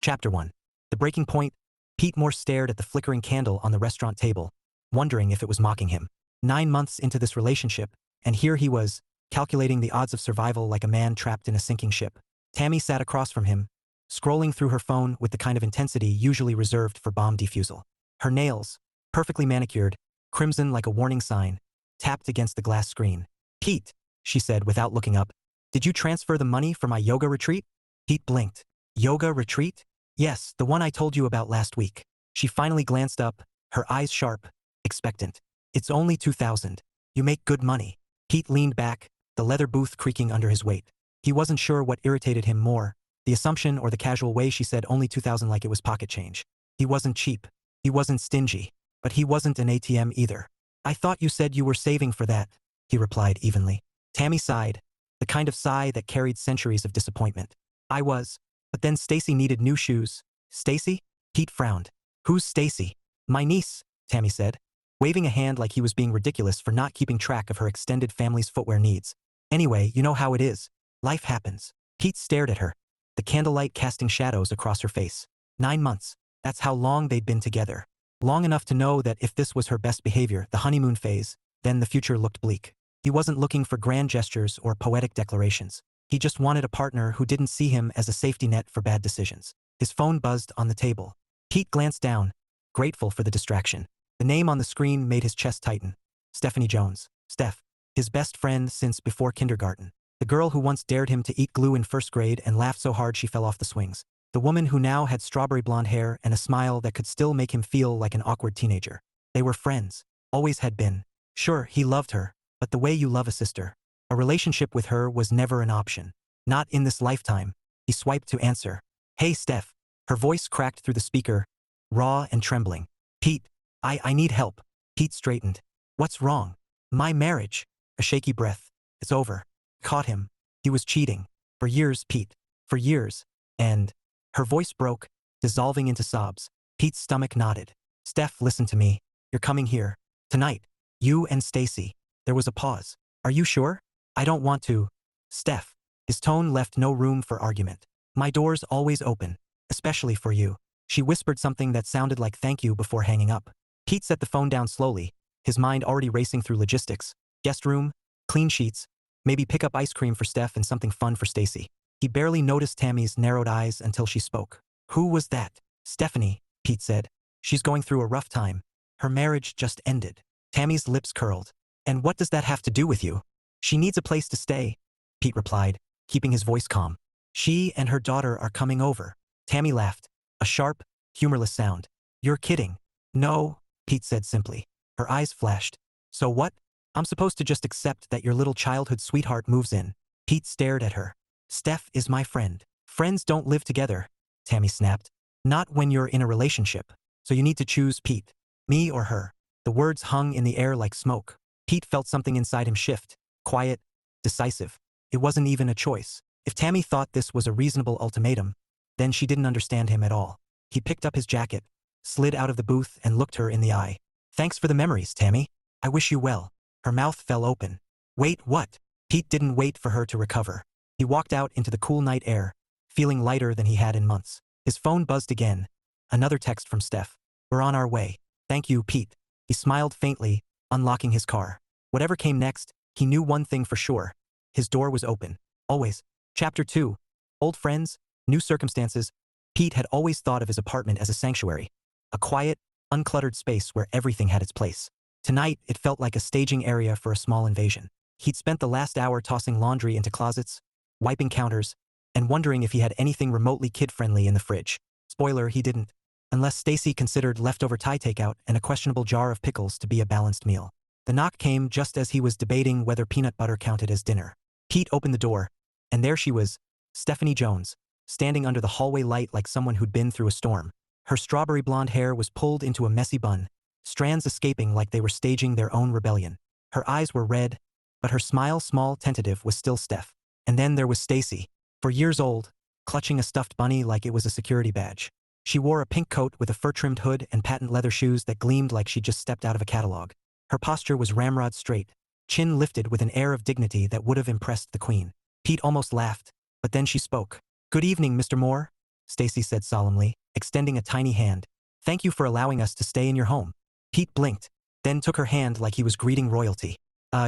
Chapter 1. The breaking point. Pete Moore stared at the flickering candle on the restaurant table, wondering if it was mocking him. 9 months into this relationship, and here he was, calculating the odds of survival like a man trapped in a sinking ship. Tammy sat across from him, scrolling through her phone with the kind of intensity usually reserved for bomb defusal. Her nails, perfectly manicured, crimson like a warning sign, tapped against the glass screen. "Pete," she said without looking up, "did you transfer the money for my yoga retreat?" Pete blinked. "Yoga retreat? Yes, the one I told you about last week." She finally glanced up, her eyes sharp, expectant. "It's only 2,000. You make good money." Pete leaned back, the leather booth creaking under his weight. He wasn't sure what irritated him more, the assumption or the casual way she said only 2,000 like it was pocket change. He wasn't cheap. He wasn't stingy. But he wasn't an ATM either. "I thought you said you were saving for that," he replied evenly. Tammy sighed, the kind of sigh that carried centuries of disappointment. "I was. But then Stacy needed new shoes." "Stacy?" Pete frowned. "Who's Stacy?" "My niece," Tammy said, waving a hand like he was being ridiculous for not keeping track of her extended family's footwear needs. "Anyway, you know how it is. Life happens." Pete stared at her, the candlelight casting shadows across her face. 9 months. That's how long they'd been together. Long enough to know that if this was her best behavior, the honeymoon phase, then the future looked bleak. He wasn't looking for grand gestures or poetic declarations. He just wanted a partner who didn't see him as a safety net for bad decisions. His phone buzzed on the table. Pete glanced down, grateful for the distraction. The name on the screen made his chest tighten. Stephanie Jones. Steph. His best friend since before kindergarten. The girl who once dared him to eat glue in first grade and laughed so hard she fell off the swings. The woman who now had strawberry blonde hair and a smile that could still make him feel like an awkward teenager. They were friends. Always had been. Sure, he loved her, but the way you love a sister. A relationship with her was never an option. Not in this lifetime. He swiped to answer. "Hey, Steph." Her voice cracked through the speaker, raw and trembling. "Pete, I need help." Pete straightened. "What's wrong?" "My marriage." A shaky breath. "It's over." Caught him. He was cheating. For years, Pete. For years. And her voice broke, dissolving into sobs. Pete's stomach knotted. "Steph, listen to me. You're coming here. Tonight. You and Stacy." There was a pause. "Are you sure?" "I don't want to." "Steph." His tone left no room for argument. "My door's always open. Especially for you." She whispered something that sounded like thank you before hanging up. Pete set the phone down slowly, his mind already racing through logistics. Guest room, clean sheets, maybe pick up ice cream for Steph and something fun for Stacy. He barely noticed Tammy's narrowed eyes until she spoke. "Who was that?" "Stephanie," Pete said. "She's going through a rough time. Her marriage just ended." Tammy's lips curled. "And what does that have to do with you?" "She needs a place to stay," Pete replied, keeping his voice calm. "She and her daughter are coming over." Tammy laughed, a sharp, humorless sound. "You're kidding." "No," Pete said simply. Her eyes flashed. "So what? I'm supposed to just accept that your little childhood sweetheart moves in?" Pete stared at her. "Steph is my friend." "Friends don't live together," Tammy snapped. "Not when you're in a relationship. So you need to choose Pete. Me or her." The words hung in the air like smoke. Pete felt something inside him shift. Quiet, decisive. It wasn't even a choice. If Tammy thought this was a reasonable ultimatum, then she didn't understand him at all. He picked up his jacket, slid out of the booth and looked her in the eye. "Thanks for the memories, Tammy. I wish you well." Her mouth fell open. "Wait, what?" Pete didn't wait for her to recover. He walked out into the cool night air, feeling lighter than he had in months. His phone buzzed again. Another text from Steph. "We're on our way. Thank you, Pete." He smiled faintly, unlocking his car. Whatever came next, he knew one thing for sure. His door was open. Always. Chapter 2. Old friends, new circumstances. Pete had always thought of his apartment as a sanctuary. A quiet, uncluttered space where everything had its place. Tonight, it felt like a staging area for a small invasion. He'd spent the last hour tossing laundry into closets, wiping counters, and wondering if he had anything remotely kid-friendly in the fridge. Spoiler, he didn't. Unless Stacy considered leftover Thai takeout and a questionable jar of pickles to be a balanced meal. The knock came just as he was debating whether peanut butter counted as dinner. Pete opened the door, and there she was, Stephanie Jones, standing under the hallway light like someone who'd been through a storm. Her strawberry blonde hair was pulled into a messy bun, strands escaping like they were staging their own rebellion. Her eyes were red, but her smile, small, tentative, was still Steph. And then there was Stacy, 4 years old, clutching a stuffed bunny like it was a security badge. She wore a pink coat with a fur-trimmed hood and patent leather shoes that gleamed like she'd just stepped out of a catalog. Her posture was ramrod straight, chin lifted with an air of dignity that would have impressed the queen. Pete almost laughed, but then she spoke. "Good evening, Mr. Moore." Stacy said solemnly, extending a tiny hand. Thank you for allowing us to stay in your home. Pete blinked, then took her hand like he was greeting royalty.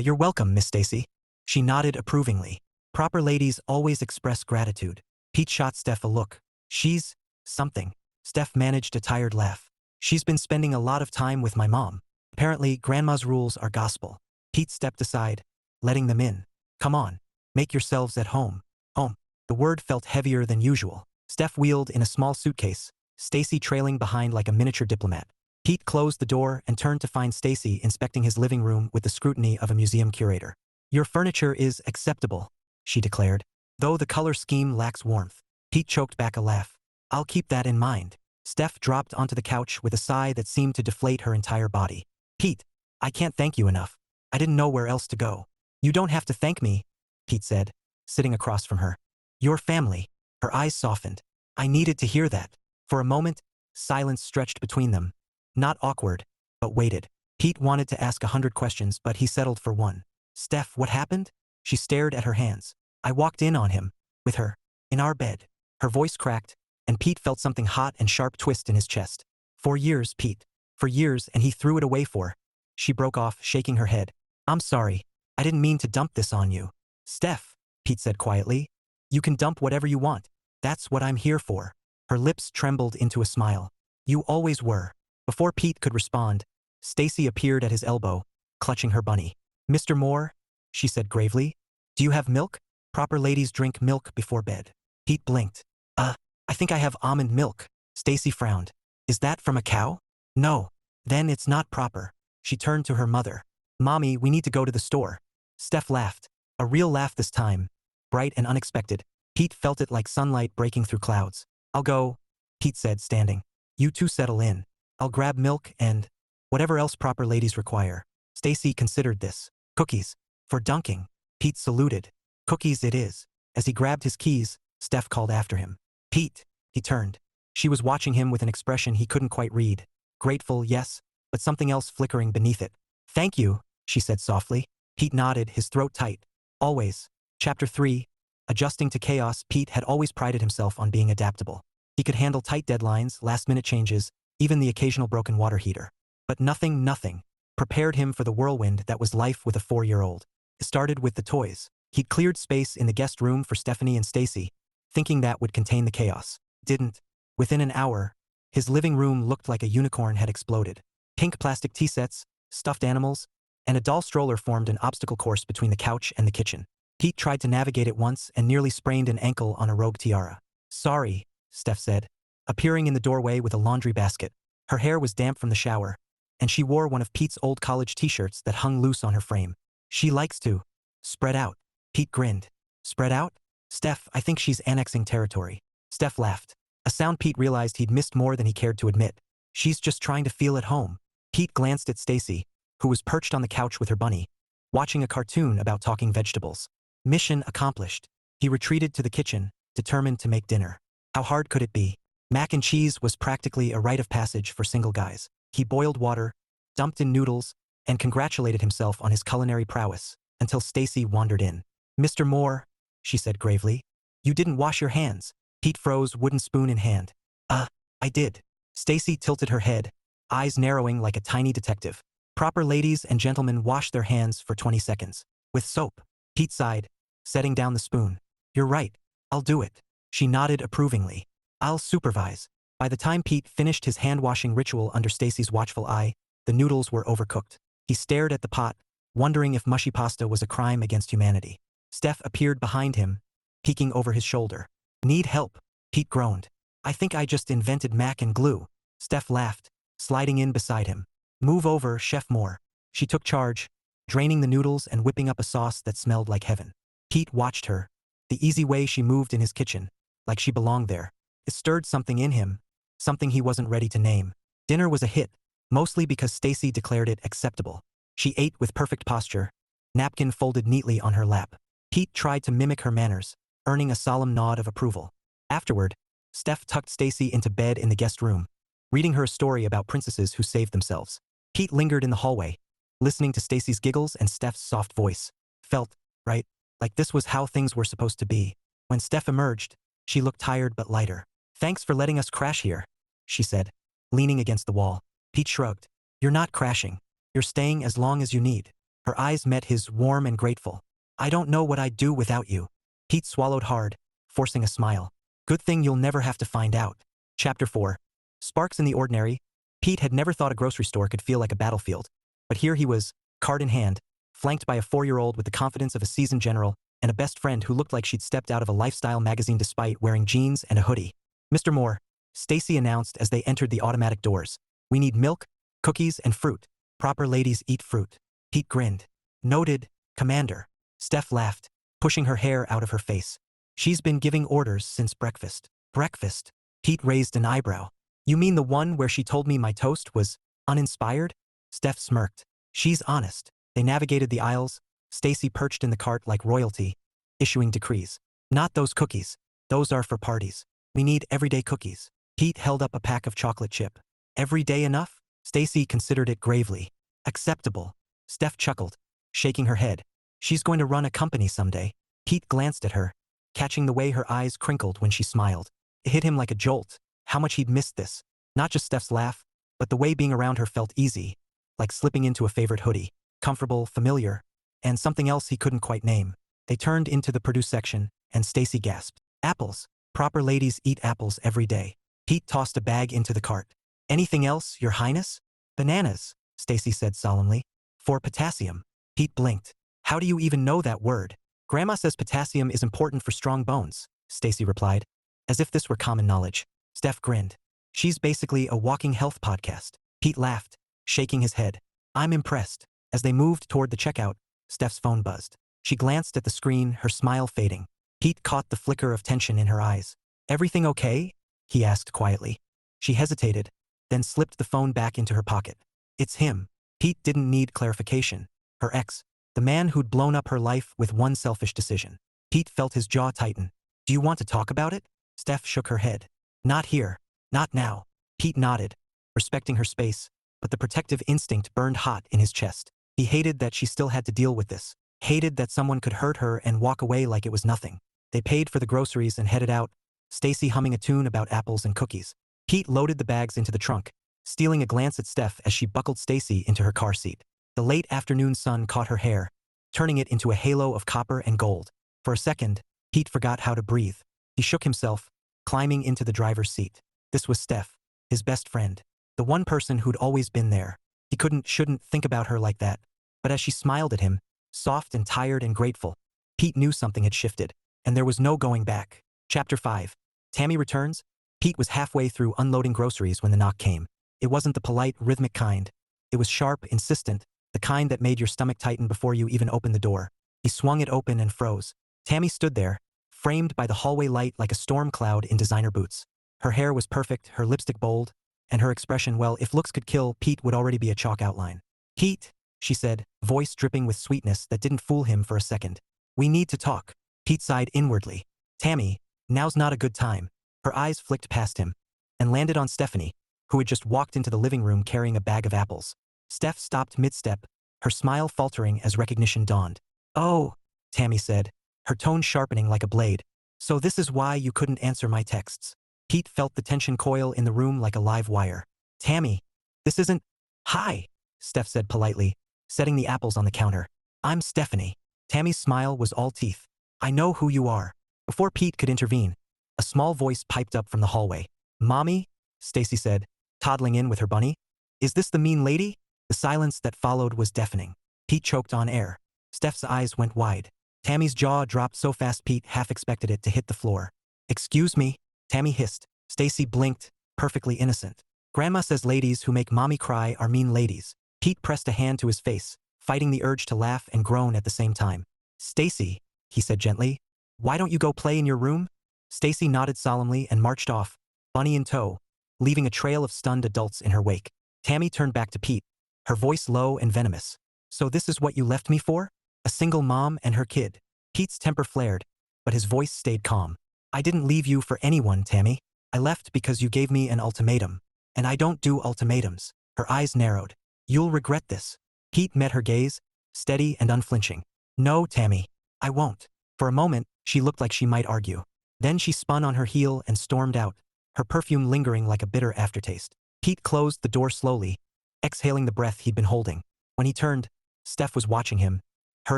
You're welcome, Miss Stacy. She nodded approvingly. Proper ladies always express gratitude. Pete shot Steph a look. She's something. Steph managed a tired laugh. She's been spending a lot of time with my mom. Apparently, Grandma's rules are gospel. Pete stepped aside, letting them in. Come on, make yourselves at home. Home. The word felt heavier than usual. Steph wheeled in a small suitcase, Stacy trailing behind like a miniature diplomat. Pete closed the door and turned to find Stacy inspecting his living room with the scrutiny of a museum curator. Your furniture is acceptable, she declared, though the color scheme lacks warmth. Pete choked back a laugh. I'll keep that in mind. Steph dropped onto the couch with a sigh that seemed to deflate her entire body. Pete, I can't thank you enough. I didn't know where else to go. You don't have to thank me, Pete said, sitting across from her. Your family. Her eyes softened. I needed to hear that. For a moment, silence stretched between them. Not awkward, but weighted. Pete wanted to ask 100 questions, but he settled for one. Steph, what happened? She stared at her hands. I walked in on him. With her. In our bed. Her voice cracked, and Pete felt something hot and sharp twist in his chest. For years, Pete. For years, and he threw it away for. She broke off, shaking her head. I'm sorry. I didn't mean to dump this on you. Steph, Pete said quietly. You can dump whatever you want. That's what I'm here for. Her lips trembled into a smile. You always were. Before Pete could respond, Stacy appeared at his elbow, clutching her bunny. Mr. Moore, she said gravely, do you have milk? Proper ladies drink milk before bed. Pete blinked. I think I have almond milk. Stacy frowned. Is that from a cow? No. Then it's not proper. She turned to her mother. Mommy, we need to go to the store. Steph laughed. A real laugh this time. Bright and unexpected. Pete felt it like sunlight breaking through clouds. I'll go, Pete said, standing. You two settle in. I'll grab milk and whatever else proper ladies require. Stacy considered this. Cookies. For dunking. Pete saluted. Cookies it is. As he grabbed his keys, Steph called after him. Pete. He turned. She was watching him with an expression he couldn't quite read. Grateful, yes, but something else flickering beneath it. Thank you, she said softly. Pete nodded, his throat tight. Always. Chapter 3. Adjusting to chaos. Pete had always prided himself on being adaptable. He could handle tight deadlines, last-minute changes, even the occasional broken water heater. But nothing prepared him for the whirlwind that was life with a 4-year-old. It started with the toys. He'd cleared space in the guest room for Stephanie and Stacy, thinking that would contain the chaos. Didn't. Within an hour, his living room looked like a unicorn had exploded. Pink plastic tea sets, stuffed animals, and a doll stroller formed an obstacle course between the couch and the kitchen. Pete tried to navigate it once and nearly sprained an ankle on a rogue tiara. Sorry, Steph said, appearing in the doorway with a laundry basket. Her hair was damp from the shower, and she wore one of Pete's old college t-shirts that hung loose on her frame. She likes to spread out. Pete grinned. Spread out? Steph, I think she's annexing territory. Steph laughed. A sound Pete realized he'd missed more than he cared to admit. She's just trying to feel at home. Pete glanced at Stacy, who was perched on the couch with her bunny, watching a cartoon about talking vegetables. Mission accomplished. He retreated to the kitchen, determined to make dinner. How hard could it be? Mac and cheese was practically a rite of passage for single guys. He boiled water, dumped in noodles, and congratulated himself on his culinary prowess, until Stacy wandered in. Mr. Moore, she said gravely, you didn't wash your hands. Pete froze, wooden spoon in hand. I did. Stacy tilted her head, eyes narrowing like a tiny detective. Proper ladies and gentlemen wash their hands for 20 seconds. With soap. Pete sighed, setting down the spoon. You're right. I'll do it. She nodded approvingly. I'll supervise. By the time Pete finished his hand-washing ritual under Stacy's watchful eye, the noodles were overcooked. He stared at the pot, wondering if mushy pasta was a crime against humanity. Steph appeared behind him, peeking over his shoulder. Need help? Pete groaned. I think I just invented mac and glue. Steph laughed, sliding in beside him. Move over, Chef Moore. She took charge, draining the noodles and whipping up a sauce that smelled like heaven. Pete watched her, the easy way she moved in his kitchen, like she belonged there. It stirred something in him, something he wasn't ready to name. Dinner was a hit, mostly because Stacy declared it acceptable. She ate with perfect posture, napkin folded neatly on her lap. Pete tried to mimic her manners, earning a solemn nod of approval. Afterward, Steph tucked Stacy into bed in the guest room, reading her a story about princesses who saved themselves. Pete lingered in the hallway, listening to Stacy's giggles and Steph's soft voice. Felt, right, like this was how things were supposed to be. When Steph emerged, she looked tired but lighter. Thanks for letting us crash here, she said, leaning against the wall. Pete shrugged. You're not crashing. You're staying as long as you need. Her eyes met his, warm and grateful. I don't know what I'd do without you. Pete swallowed hard, forcing a smile. Good thing you'll never have to find out. Chapter 4. Sparks in the ordinary. Pete had never thought a grocery store could feel like a battlefield. But here he was, card in hand, flanked by a 4-year-old with the confidence of a seasoned general, and a best friend who looked like she'd stepped out of a lifestyle magazine despite wearing jeans and a hoodie. Mr. Moore, Stacy announced as they entered the automatic doors. We need milk, cookies, and fruit. Proper ladies eat fruit. Pete grinned. Noted, Commander. Steph laughed, pushing her hair out of her face. She's been giving orders since breakfast. Breakfast? Pete raised an eyebrow. You mean the one where she told me my toast was uninspired? Steph smirked. She's honest. They navigated the aisles, Stacy perched in the cart like royalty, issuing decrees. Not those cookies. Those are for parties. We need everyday cookies. Pete held up a pack of chocolate chip. Every day enough? Stacy considered it gravely. Acceptable. Steph chuckled, shaking her head. She's going to run a company someday. Pete glanced at her, catching the way her eyes crinkled when she smiled. It hit him like a jolt, how much he'd missed this. Not just Steph's laugh, but the way being around her felt easy, like slipping into a favorite hoodie. Comfortable, familiar, and something else he couldn't quite name. They turned into the produce section, and Stacy gasped. Apples. Proper ladies eat apples every day. Pete tossed a bag into the cart. Anything else, Your Highness? Bananas, Stacy said solemnly. For potassium. Pete blinked. How do you even know that word? Grandma says potassium is important for strong bones, Stacy replied, as if this were common knowledge. Steph grinned. She's basically a walking health podcast. Pete laughed, shaking his head. I'm impressed. As they moved toward the checkout, Steph's phone buzzed. She glanced at the screen, her smile fading. Pete caught the flicker of tension in her eyes. Everything okay? He asked quietly. She hesitated, then slipped the phone back into her pocket. It's him. Pete didn't need clarification. Her ex, the man who'd blown up her life with one selfish decision. Pete felt his jaw tighten. Do you want to talk about it? Steph shook her head. Not here. Not now. Pete nodded, respecting her space, but the protective instinct burned hot in his chest. He hated that she still had to deal with this. Hated that someone could hurt her and walk away like it was nothing. They paid for the groceries and headed out, Stacy humming a tune about apples and cookies. Pete loaded the bags into the trunk, stealing a glance at Steph as she buckled Stacy into her car seat. The late afternoon sun caught her hair, turning it into a halo of copper and gold. For a second, Pete forgot how to breathe. He shook himself, climbing into the driver's seat. This was Steph, his best friend. The one person who'd always been there. He shouldn't think about her like that. But as she smiled at him, soft and tired and grateful, Pete knew something had shifted, and there was no going back. Chapter 5. Tammy returns. Pete was halfway through unloading groceries when the knock came. It wasn't the polite, rhythmic kind. It was sharp, insistent, the kind that made your stomach tighten before you even opened the door. He swung it open and froze. Tammy stood there, framed by the hallway light like a storm cloud in designer boots. Her hair was perfect, her lipstick bold, and her expression, well, if looks could kill, Pete would already be a chalk outline. Pete, she said, voice dripping with sweetness that didn't fool him for a second. We need to talk. Pete sighed inwardly. Tammy, now's not a good time. Her eyes flicked past him and landed on Stephanie, who had just walked into the living room carrying a bag of apples. Steph stopped mid-step, her smile faltering as recognition dawned. Oh, Tammy said, her tone sharpening like a blade. So this is why you couldn't answer my texts. Pete felt the tension coil in the room like a live wire. Tammy, this isn't... Hi, Steph said politely, setting the apples on the counter. I'm Stephanie. Tammy's smile was all teeth. I know who you are. Before Pete could intervene, a small voice piped up from the hallway. Mommy? Stacy said, toddling in with her bunny. Is this the mean lady? The silence that followed was deafening. Pete choked on air. Steph's eyes went wide. Tammy's jaw dropped so fast Pete half expected it to hit the floor. Excuse me? Tammy hissed. Stacy blinked, perfectly innocent. Grandma says ladies who make mommy cry are mean ladies. Pete pressed a hand to his face, fighting the urge to laugh and groan at the same time. Stacy, he said gently, why don't you go play in your room? Stacy nodded solemnly and marched off, bunny in tow, leaving a trail of stunned adults in her wake. Tammy turned back to Pete, her voice low and venomous. So this is what you left me for? A single mom and her kid. Pete's temper flared, but his voice stayed calm. I didn't leave you for anyone, Tammy. I left because you gave me an ultimatum. And I don't do ultimatums. Her eyes narrowed. You'll regret this. Pete met her gaze, steady and unflinching. No, Tammy, I won't. For a moment, she looked like she might argue. Then she spun on her heel and stormed out, her perfume lingering like a bitter aftertaste. Pete closed the door slowly, exhaling the breath he'd been holding. When he turned, Steph was watching him, her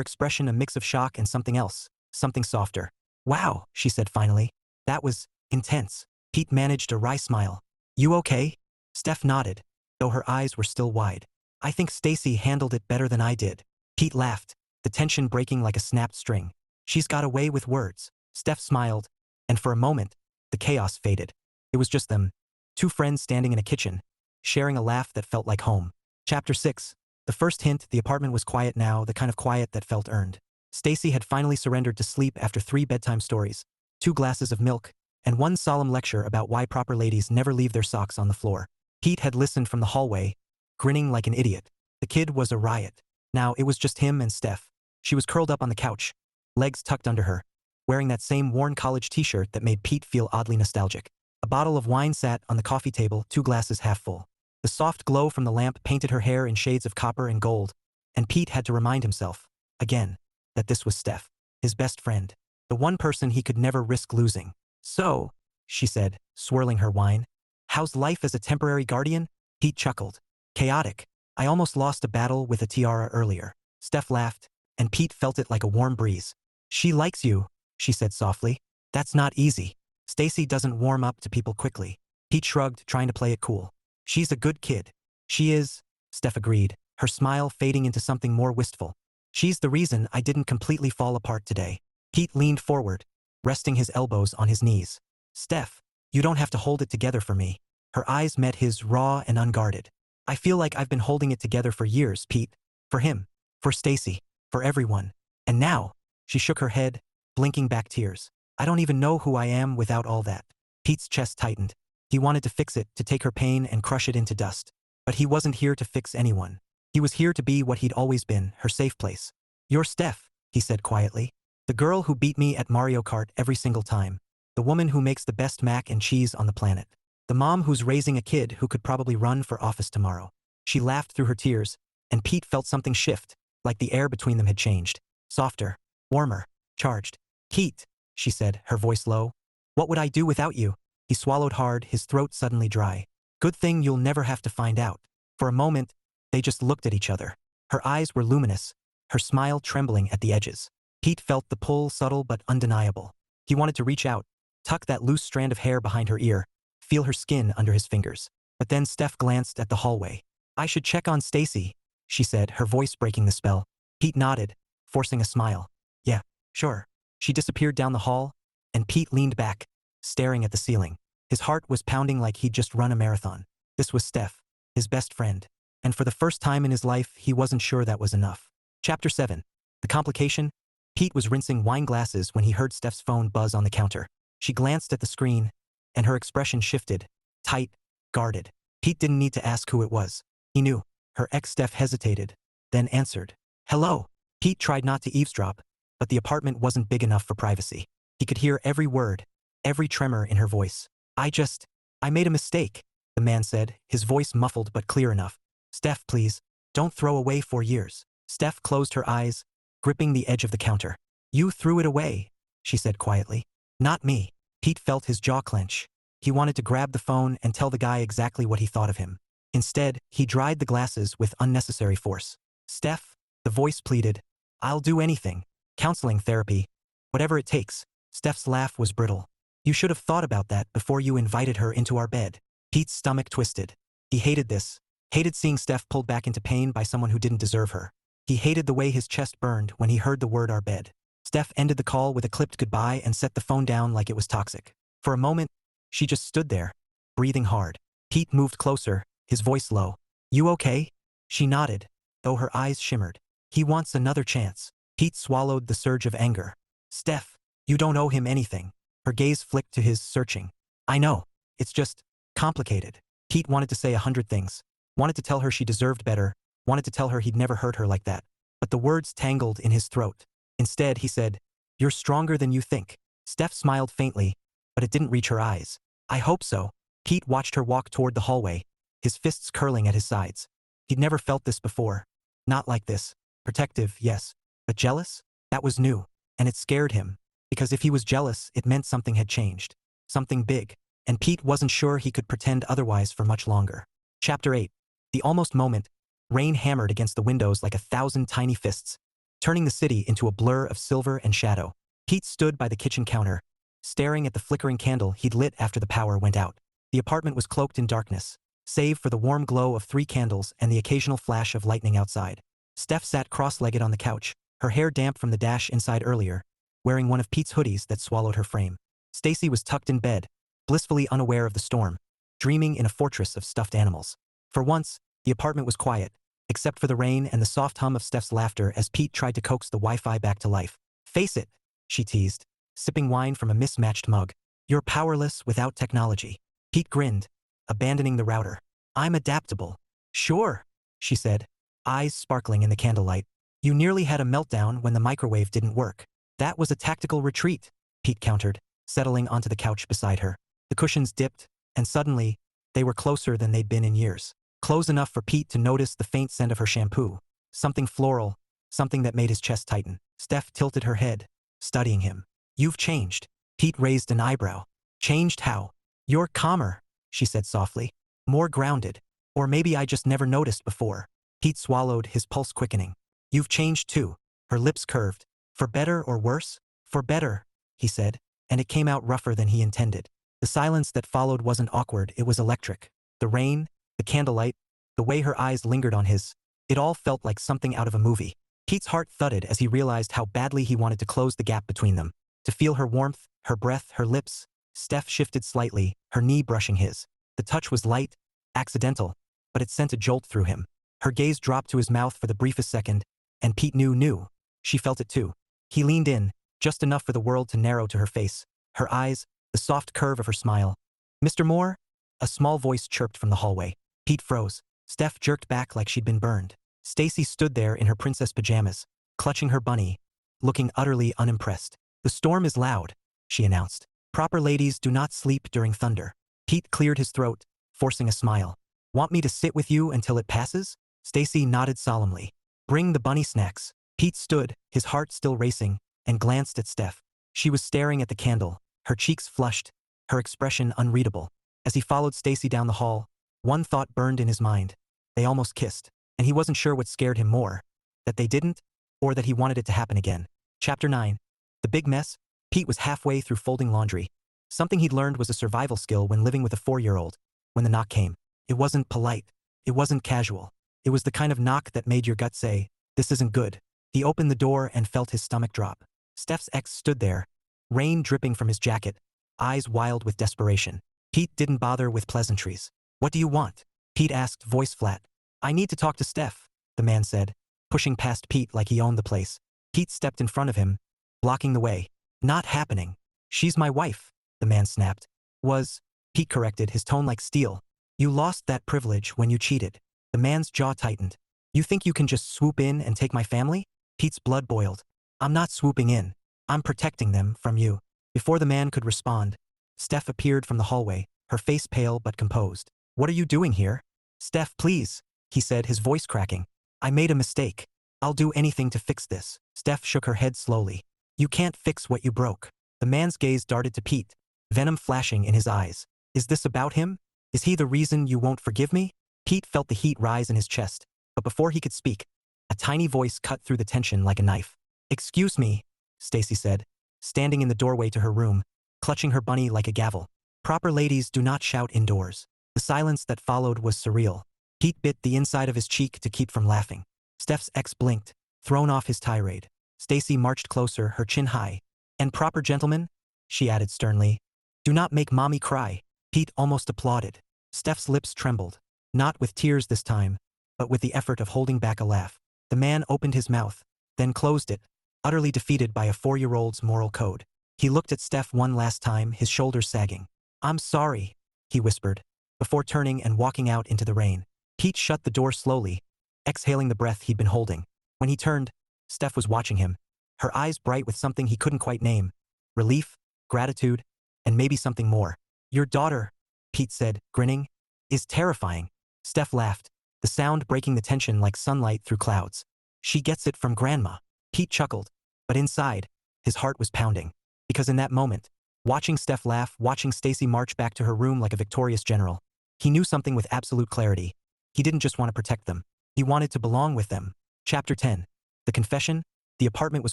expression a mix of shock and something else, something softer. "Wow," she said finally. "That was intense." Pete managed a wry smile. "You okay?" Steph nodded, though her eyes were still wide. "I think Stacy handled it better than I did." Pete laughed, the tension breaking like a snapped string. "She's got away with words." Steph smiled, and for a moment, the chaos faded. It was just them, two friends standing in a kitchen, sharing a laugh that felt like home. Chapter 6. The first hint, the apartment was quiet now, the kind of quiet that felt earned. Stacy had finally surrendered to sleep after 3 bedtime stories, 2 glasses of milk, and 1 solemn lecture about why proper ladies never leave their socks on the floor. Pete had listened from the hallway, grinning like an idiot. The kid was a riot. Now it was just him and Steph. She was curled up on the couch, legs tucked under her, wearing that same worn college t-shirt that made Pete feel oddly nostalgic. A bottle of wine sat on the coffee table, 2 glasses half full. The soft glow from the lamp painted her hair in shades of copper and gold, and Pete had to remind himself, again, that this was Steph, his best friend, the one person he could never risk losing. "So," she said, swirling her wine, "how's life as a temporary guardian?" Pete chuckled. "Chaotic. I almost lost a battle with a tiara earlier." Steph laughed, and Pete felt it like a warm breeze. "She likes you," she said softly. "That's not easy. Stacy doesn't warm up to people quickly." Pete shrugged, trying to play it cool. "She's a good kid." "She is," Steph agreed, her smile fading into something more wistful. "She's the reason I didn't completely fall apart today." Pete leaned forward, resting his elbows on his knees. "Steph, you don't have to hold it together for me." Her eyes met his, raw and unguarded. "I feel like I've been holding it together for years, Pete. For him, for Stacy, for everyone. And now," she shook her head, blinking back tears, "I don't even know who I am without all that." Pete's chest tightened. He wanted to fix it, to take her pain and crush it into dust. But he wasn't here to fix anyone. He was here to be what he'd always been, her safe place. "You're Steph," he said quietly. "The girl who beat me at Mario Kart every single time. The woman who makes the best mac and cheese on the planet. The mom who's raising a kid who could probably run for office tomorrow." She laughed through her tears, and Pete felt something shift, like the air between them had changed. Softer, warmer, charged. "Pete," she said, her voice low. "What would I do without you?" He swallowed hard, his throat suddenly dry. "Good thing you'll never have to find out." For a moment, they just looked at each other. Her eyes were luminous, her smile trembling at the edges. Pete felt the pull, subtle but undeniable. He wanted to reach out, tuck that loose strand of hair behind her ear, feel her skin under his fingers. But then Steph glanced at the hallway. "I should check on Stacy," she said, her voice breaking the spell. Pete nodded, forcing a smile. "Yeah, sure." She disappeared down the hall, and Pete leaned back, staring at the ceiling. His heart was pounding like he'd just run a marathon. This was Steph, his best friend. And for the first time in his life, he wasn't sure that was enough. Chapter 7. The complication? Pete was rinsing wine glasses when he heard Steph's phone buzz on the counter. She glanced at the screen, and her expression shifted, tight, guarded. Pete didn't need to ask who it was. He knew. Her ex Steph hesitated, then answered. "Hello." Pete tried not to eavesdrop, but the apartment wasn't big enough for privacy. He could hear every word, every tremor in her voice. I made a mistake," the man said, his voice muffled but clear enough. "Steph, please, don't throw away 4 years." Steph closed her eyes, gripping the edge of the counter. "You threw it away," she said quietly. "Not me." Pete felt his jaw clench. He wanted to grab the phone and tell the guy exactly what he thought of him. Instead, he dried the glasses with unnecessary force. "Steph," the voice pleaded, "I'll do anything. Counseling, therapy, whatever it takes." Steph's laugh was brittle. "You should have thought about that before you invited her into our bed." Pete's stomach twisted. He hated this. Hated seeing Steph pulled back into pain by someone who didn't deserve her. He hated the way his chest burned when he heard the word "our bed." Steph ended the call with a clipped goodbye and set the phone down like it was toxic. For a moment, she just stood there, breathing hard. Pete moved closer, his voice low. "You okay?" She nodded, though her eyes shimmered. "He wants another chance." Pete swallowed the surge of anger. "Steph, you don't owe him anything." Her gaze flicked to his, searching. "I know. It's just complicated." Pete wanted to say 100 things. Wanted to tell her she deserved better. Wanted to tell her he'd never hurt her like that. But the words tangled in his throat. Instead, he said, "You're stronger than you think." Steph smiled faintly, but it didn't reach her eyes. "I hope so." Pete watched her walk toward the hallway, his fists curling at his sides. He'd never felt this before. Not like this. Protective, yes. But jealous? That was new. And it scared him. Because if he was jealous, it meant something had changed. Something big. and Pete wasn't sure he could pretend otherwise for much longer. Chapter 8. The almost moment. Rain hammered against the windows like 1,000 tiny fists, turning the city into a blur of silver and shadow. Pete stood by the kitchen counter, staring at the flickering candle he'd lit after the power went out. The apartment was cloaked in darkness, save for the warm glow of 3 candles and the occasional flash of lightning outside. Steph sat cross-legged on the couch, her hair damp from the dash inside earlier, wearing one of Pete's hoodies that swallowed her frame. Stacy was tucked in bed, blissfully unaware of the storm, dreaming in a fortress of stuffed animals. For once, the apartment was quiet, except for the rain and the soft hum of Steph's laughter as Pete tried to coax the Wi-Fi back to life. "Face it," she teased, sipping wine from a mismatched mug. "You're powerless without technology." Pete grinned, abandoning the router. "I'm adaptable." "Sure," she said, eyes sparkling in the candlelight. "You nearly had a meltdown when the microwave didn't work." "That was a tactical retreat," Pete countered, settling onto the couch beside her. The cushions dipped, and suddenly, they were closer than they'd been in years. Close enough for Pete to notice the faint scent of her shampoo. Something floral, something that made his chest tighten. Steph tilted her head, studying him. "You've changed." Pete raised an eyebrow. "Changed how?" "You're calmer," she said softly. "More grounded. Or maybe I just never noticed before." Pete swallowed, his pulse quickening. "You've changed too." Her lips curved. "For better or worse?" "For better," he said, and it came out rougher than he intended. The silence that followed wasn't awkward, it was electric. The rain, the candlelight, the way her eyes lingered on his. It all felt like something out of a movie. Pete's heart thudded as he realized how badly he wanted to close the gap between them. To feel her warmth, her breath, her lips. Steph shifted slightly, her knee brushing his. The touch was light, accidental, but it sent a jolt through him. Her gaze dropped to his mouth for the briefest second, and Pete knew. She felt it too. He leaned in, just enough for the world to narrow to her face. Her eyes, the soft curve of her smile. "Mr. Moore?" A small voice chirped from the hallway. Pete froze. Steph jerked back like she'd been burned. Stacy stood there in her princess pajamas, clutching her bunny, looking utterly unimpressed. "The storm is loud," she announced. "Proper ladies do not sleep during thunder." Pete cleared his throat, forcing a smile. "Want me to sit with you until it passes?" Stacy nodded solemnly. "Bring the bunny snacks." Pete stood, his heart still racing, and glanced at Steph. She was staring at the candle, her cheeks flushed, her expression unreadable. As he followed Stacy down the hall, one thought burned in his mind. They almost kissed, and he wasn't sure what scared him more, that they didn't, or that he wanted it to happen again. Chapter 9. The big mess. Pete was halfway through folding laundry. Something he'd learned was a survival skill when living with a 4-year-old. When the knock came, it wasn't polite. It wasn't casual. It was the kind of knock that made your gut say, "This isn't good." He opened the door and felt his stomach drop. Steph's ex stood there, rain dripping from his jacket, eyes wild with desperation. Pete didn't bother with pleasantries. "What do you want?" Pete asked, voice flat. "I need to talk to Steph," the man said, pushing past Pete like he owned the place. Pete stepped in front of him, blocking the way. "Not happening." "She's my wife," the man snapped. "Was," Pete corrected, his tone like steel. "You lost that privilege when you cheated." The man's jaw tightened. "You think you can just swoop in and take my family?" Pete's blood boiled. "I'm not swooping in. I'm protecting them from you." Before the man could respond, Steph appeared from the hallway, her face pale but composed. "What are you doing here?" "Steph, please," he said, his voice cracking. "I made a mistake. I'll do anything to fix this." Steph shook her head slowly. "You can't fix what you broke." The man's gaze darted to Pete, venom flashing in his eyes. "Is this about him? Is he the reason you won't forgive me?" Pete felt the heat rise in his chest, but before he could speak, a tiny voice cut through the tension like a knife. "Excuse me," Stacy said, standing in the doorway to her room, clutching her bunny like a gavel. "Proper ladies do not shout indoors." The silence that followed was surreal. Pete bit the inside of his cheek to keep from laughing. Steph's ex blinked, thrown off his tirade. Stacy marched closer, her chin high. "And proper gentlemen," she added sternly, "do not make mommy cry." Pete almost applauded. Steph's lips trembled, not with tears this time, but with the effort of holding back a laugh. The man opened his mouth, then closed it, utterly defeated by a 4-year-old's moral code. He looked at Steph one last time, his shoulders sagging. "I'm sorry," he whispered, before turning and walking out into the rain. Pete shut the door slowly, exhaling the breath he'd been holding. When he turned, Steph was watching him, her eyes bright with something he couldn't quite name. Relief, gratitude, and maybe something more. "Your daughter," Pete said, grinning, "is terrifying." Steph laughed, the sound breaking the tension like sunlight through clouds. "She gets it from grandma." Pete chuckled, but inside, his heart was pounding. Because in that moment, Watching Steph laugh, watching Stacy march back to her room like a victorious general. He knew something with absolute clarity. He didn't just want to protect them. He wanted to belong with them. Chapter 10. The confession. The apartment was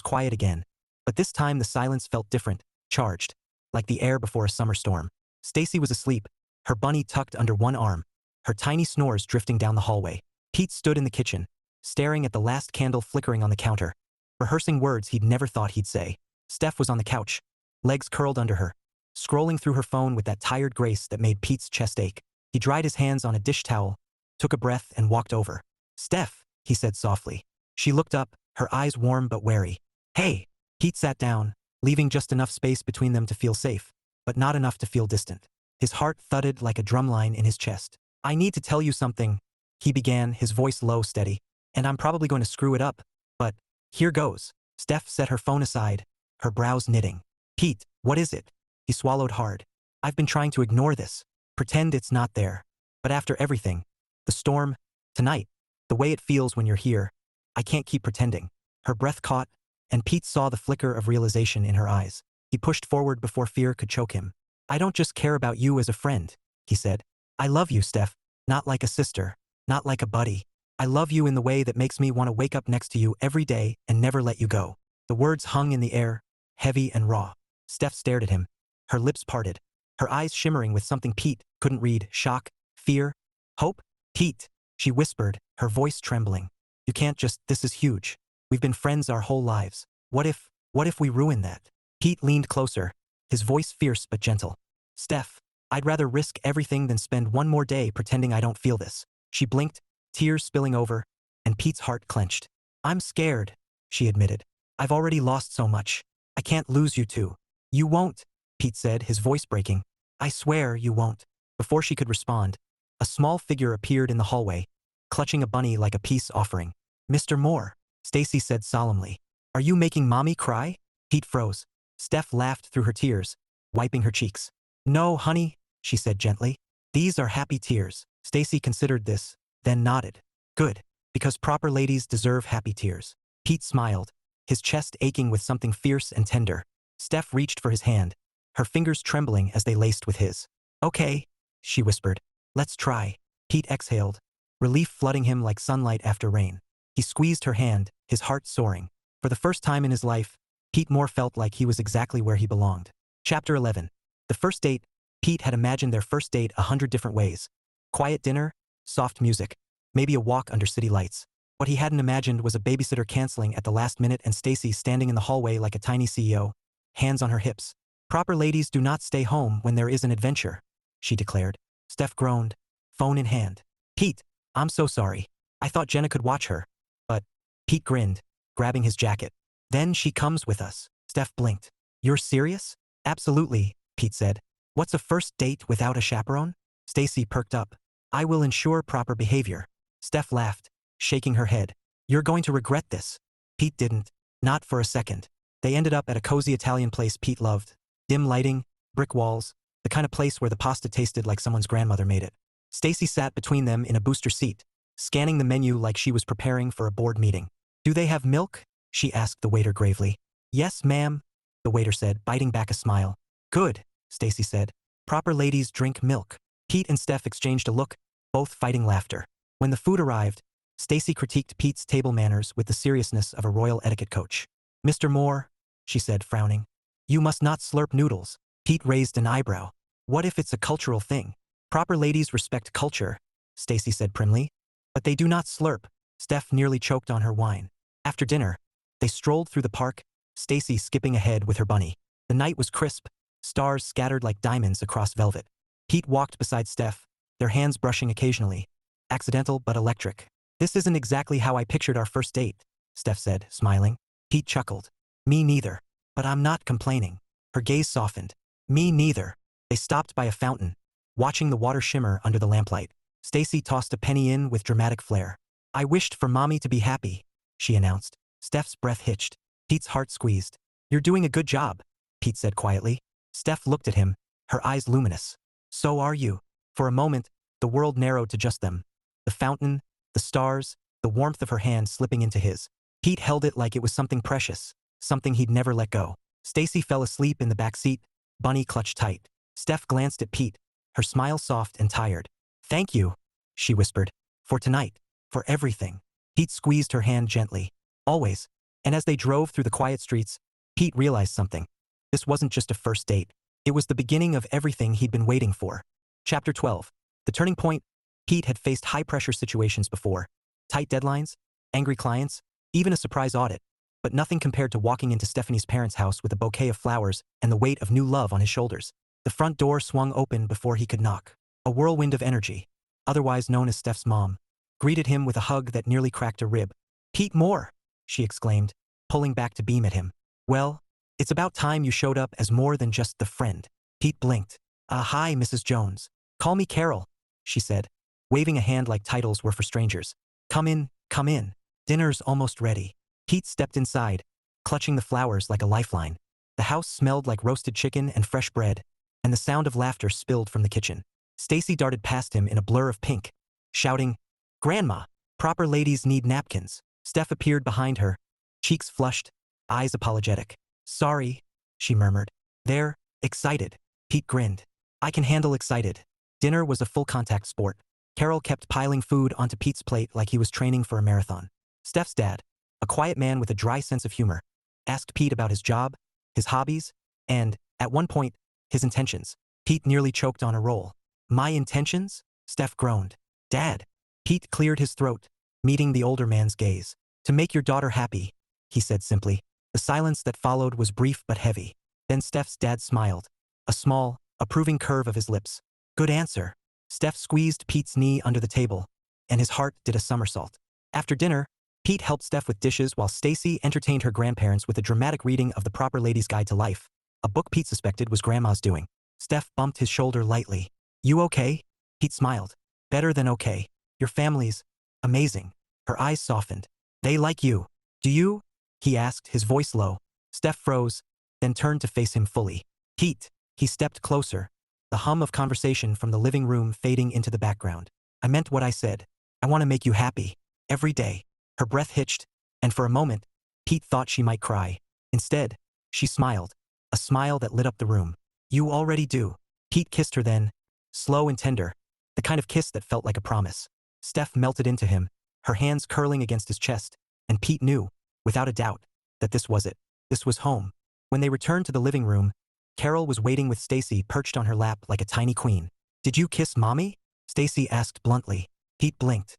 quiet again. But this time the silence felt different, charged, like the air before a summer storm. Stacy was asleep, her bunny tucked under one arm, her tiny snores drifting down the hallway. Pete stood in the kitchen, staring at the last candle flickering on the counter, rehearsing words he'd never thought he'd say. Steph was on the couch, legs curled under her, scrolling through her phone with that tired grace that made Pete's chest ache. He dried his hands on a dish towel, took a breath and walked over. "Steph," he said softly. She looked up, her eyes warm but wary. "Hey." Pete sat down, leaving just enough space between them to feel safe, but not enough to feel distant. His heart thudded like a drumline in his chest. "I need to tell you something," he began, his voice low, steady. "And I'm probably going to screw it up, but here goes." Steph set her phone aside, her brows knitting. "Pete, what is it?" He swallowed hard. "I've been trying to ignore this, pretend it's not there. But after everything, the storm, tonight, the way it feels when you're here, I can't keep pretending." Her breath caught, and Pete saw the flicker of realization in her eyes. He pushed forward before fear could choke him. "I don't just care about you as a friend," he said. "I love you, Steph, not like a sister, not like a buddy. I love you in the way that makes me want to wake up next to you every day and never let you go." The words hung in the air, heavy and raw. Steph stared at him, her lips parted, her eyes shimmering with something Pete couldn't read: shock, fear, hope. "Pete," she whispered, her voice trembling. "You can't just, this is huge. We've been friends our whole lives. What if we ruin that?" Pete leaned closer, his voice fierce but gentle. "Steph, I'd rather risk everything than spend one more day pretending I don't feel this." She blinked, tears spilling over, and Pete's heart clenched. "I'm scared," she admitted. "I've already lost so much. I can't lose you too." "You won't," Pete said, his voice breaking. "I swear you won't." Before she could respond, a small figure appeared in the hallway, clutching a bunny like a peace offering. "Mr. Moore," Stacy said solemnly. "Are you making mommy cry?" Pete froze. Steph laughed through her tears, wiping her cheeks. "No, honey," she said gently. "These are happy tears." Stacy considered this, then nodded. "Good, because proper ladies deserve happy tears." Pete smiled, his chest aching with something fierce and tender. Steph reached for his hand, her fingers trembling as they laced with his. "Okay," she whispered. "Let's try." Pete exhaled, relief flooding him like sunlight after rain. He squeezed her hand, his heart soaring. For the first time in his life, Pete Moore felt like he was exactly where he belonged. Chapter 11. The first date. Pete had imagined their first date 100 different ways. Quiet dinner, soft music, maybe a walk under city lights. What he hadn't imagined was a babysitter canceling at the last minute and Stacy standing in the hallway like a tiny CEO, hands on her hips. "Proper ladies do not stay home when there is an adventure," she declared. Steph groaned, phone in hand. "Pete, I'm so sorry. I thought Jenna could watch her." "But," Pete grinned, grabbing his jacket. "Then she comes with us." Steph blinked. "You're serious?" "Absolutely," Pete said. "What's a first date without a chaperone?" Stacy perked up. "I will ensure proper behavior." Steph laughed, shaking her head. "You're going to regret this." Pete didn't. Not for a second. They ended up at a cozy Italian place Pete loved. Dim lighting, brick walls, the kind of place where the pasta tasted like someone's grandmother made it. Stacy sat between them in a booster seat, scanning the menu like she was preparing for a board meeting. "Do they have milk?" she asked the waiter gravely. "Yes, ma'am," the waiter said, biting back a smile. "Good," Stacy said. "Proper ladies drink milk." Pete and Steph exchanged a look, both fighting laughter. When the food arrived, Stacy critiqued Pete's table manners with the seriousness of a royal etiquette coach. "Mr. Moore," she said, frowning, "you must not slurp noodles." Pete raised an eyebrow. "What if it's a cultural thing?" "Proper ladies respect culture," Stacy said primly. "But they do not slurp." Steph nearly choked on her wine. After dinner, they strolled through the park, Stacy skipping ahead with her bunny. The night was crisp, stars scattered like diamonds across velvet. Pete walked beside Steph, their hands brushing occasionally. Accidental but electric. "This isn't exactly how I pictured our first date," Steph said, smiling. Pete chuckled. "Me neither. But I'm not complaining." Her gaze softened. "Me neither." They stopped by a fountain, watching the water shimmer under the lamplight. Stacy tossed a penny in with dramatic flair. "I wished for mommy to be happy," she announced. Steph's breath hitched. Pete's heart squeezed. "You're doing a good job," Pete said quietly. Steph looked at him, her eyes luminous. "So are you." For a moment, the world narrowed to just them. The fountain, the stars, the warmth of her hand slipping into his. Pete held it like it was something precious, something he'd never let go. Stacy fell asleep in the back seat, Bunny clutched tight. Steph glanced at Pete, her smile soft and tired. "Thank you," she whispered. "For tonight. For everything." Pete squeezed her hand gently. "Always." And as they drove through the quiet streets, Pete realized something. This wasn't just a first date. It was the beginning of everything he'd been waiting for. Chapter 12. The turning point. Pete had faced high-pressure situations before. Tight deadlines, angry clients, even a surprise audit. But nothing compared to walking into Stephanie's parents' house with a bouquet of flowers and the weight of new love on his shoulders. The front door swung open before he could knock. A whirlwind of energy, otherwise known as Steph's mom, greeted him with a hug that nearly cracked a rib. "Pete Moore," she exclaimed, pulling back to beam at him. "Well, it's about time you showed up as more than just the friend." Pete blinked. Hi, Mrs. Jones. Call me Carol," she said, waving a hand like titles were for strangers. Come in, come in. Dinner's almost ready." Pete stepped inside, clutching the flowers like a lifeline. The house smelled like roasted chicken and fresh bread, and the sound of laughter spilled from the kitchen. Stacy darted past him in a blur of pink, shouting, "Grandma, proper ladies need napkins." Steph appeared behind her, cheeks flushed, eyes apologetic. "Sorry," she murmured. "They're excited." Pete grinned. "I can handle excited." Dinner was a full-contact sport. Carol kept piling food onto Pete's plate like he was training for a marathon. Steph's dad, a quiet man with a dry sense of humor, asked Pete about his job, his hobbies, and, at one point, his intentions. Pete nearly choked on a roll. "My intentions?" Steph groaned. "Dad." Pete cleared his throat, meeting the older man's gaze. "To make your daughter happy," he said simply. The silence that followed was brief but heavy. Then Steph's dad smiled, a small, approving curve of his lips. "Good answer." Steph squeezed Pete's knee under the table, and his heart did a somersault. After dinner, Pete helped Steph with dishes while Stacy entertained her grandparents with a dramatic reading of The Proper Lady's Guide to Life, a book Pete suspected was Grandma's doing. Steph bumped his shoulder lightly. "You okay?" Pete smiled. "Better than okay. Your family's amazing." Her eyes softened. "They like you. Do you?" he asked, his voice low. Steph froze, then turned to face him fully. "Pete." He stepped closer, the hum of conversation from the living room fading into the background. "I meant what I said. I want to make you happy. Every day." Her breath hitched, and for a moment, Pete thought she might cry. Instead, she smiled, a smile that lit up the room. "You already do." Pete kissed her then, slow and tender, the kind of kiss that felt like a promise. Steph melted into him, her hands curling against his chest, and Pete knew, without a doubt, that this was it. This was home. When they returned to the living room, Carol was waiting with Stacy perched on her lap like a tiny queen. "Did you kiss Mommy?" Stacy asked bluntly. Pete blinked.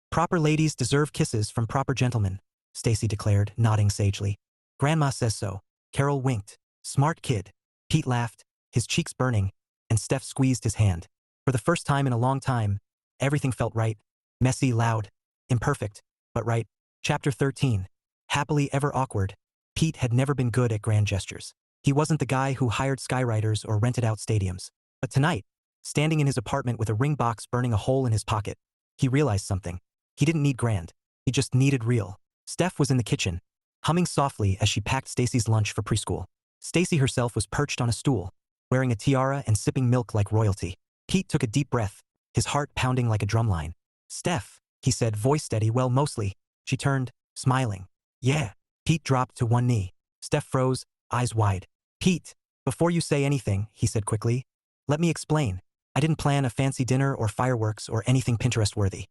Proper ladies deserve kisses from proper gentlemen," Stacy declared, nodding sagely. "Grandma says so." Carol winked. "Smart kid." Pete laughed, his cheeks burning, and Steph squeezed his hand. For the first time in a long time, everything felt right. Messy, loud, imperfect, but right. Chapter 13. Happily ever awkward. Pete had never been good at grand gestures. He wasn't the guy who hired skywriters or rented out stadiums. But tonight, standing in his apartment with a ring box burning a hole in his pocket, he realized something. He didn't need grand. He just needed real. Steph was in the kitchen, humming softly as she packed Stacy's lunch for preschool. Stacy herself was perched on a stool, wearing a tiara and sipping milk like royalty. Pete took a deep breath, his heart pounding like a drumline. "Steph," he said, voice steady. "Well, mostly." She turned, smiling. "Yeah." Pete dropped to one knee. Steph froze, eyes wide. "Pete, before you say anything," he said quickly, "let me explain. I didn't plan a fancy dinner or fireworks or anything Pinterest-worthy.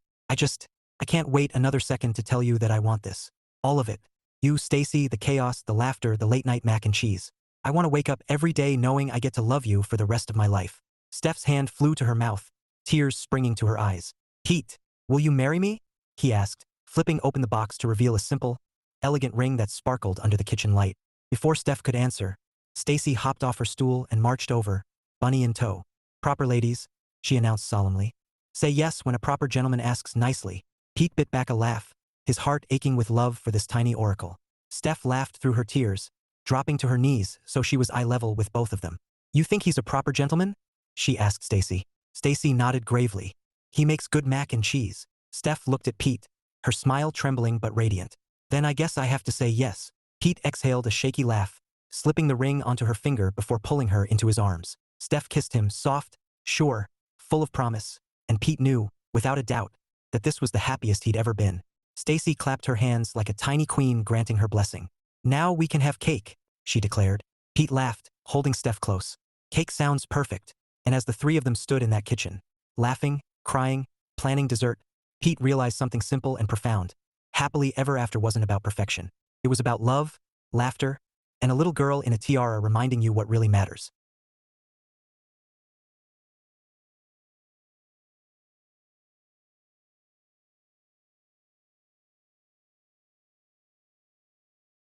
I can't wait another second to tell you that I want this. All of it. You, Stacy, the chaos, the laughter, the late-night mac and cheese. I want to wake up every day knowing I get to love you for the rest of my life." Steph's hand flew to her mouth, tears springing to her eyes. "Pete, will you marry me?" he asked, flipping open the box to reveal a simple, elegant ring that sparkled under the kitchen light. Before Steph could answer, Stacy hopped off her stool and marched over, bunny in tow. "Proper ladies," she announced solemnly, "say yes when a proper gentleman asks nicely." Pete bit back a laugh, his heart aching with love for this tiny oracle. Steph laughed through her tears, dropping to her knees so she was eye level with both of them. "You think he's a proper gentleman?" she asked Stacy. Stacy nodded gravely. "He makes good mac and cheese." Steph looked at Pete, her smile trembling but radiant. "Then I guess I have to say yes." Pete exhaled a shaky laugh, slipping the ring onto her finger before pulling her into his arms. Steph kissed him, soft, sure, full of promise, and Pete knew, without a doubt, that this was the happiest he'd ever been. Stacy clapped her hands like a tiny queen granting her blessing. "Now we can have cake," she declared. Pete laughed, holding Steph close. Cake sounds perfect, and as the three of them stood in that kitchen, laughing, crying, planning dessert, Pete realized something simple and profound. Happily ever after wasn't about perfection. It was about love, laughter, and a little girl in a tiara reminding you what really matters.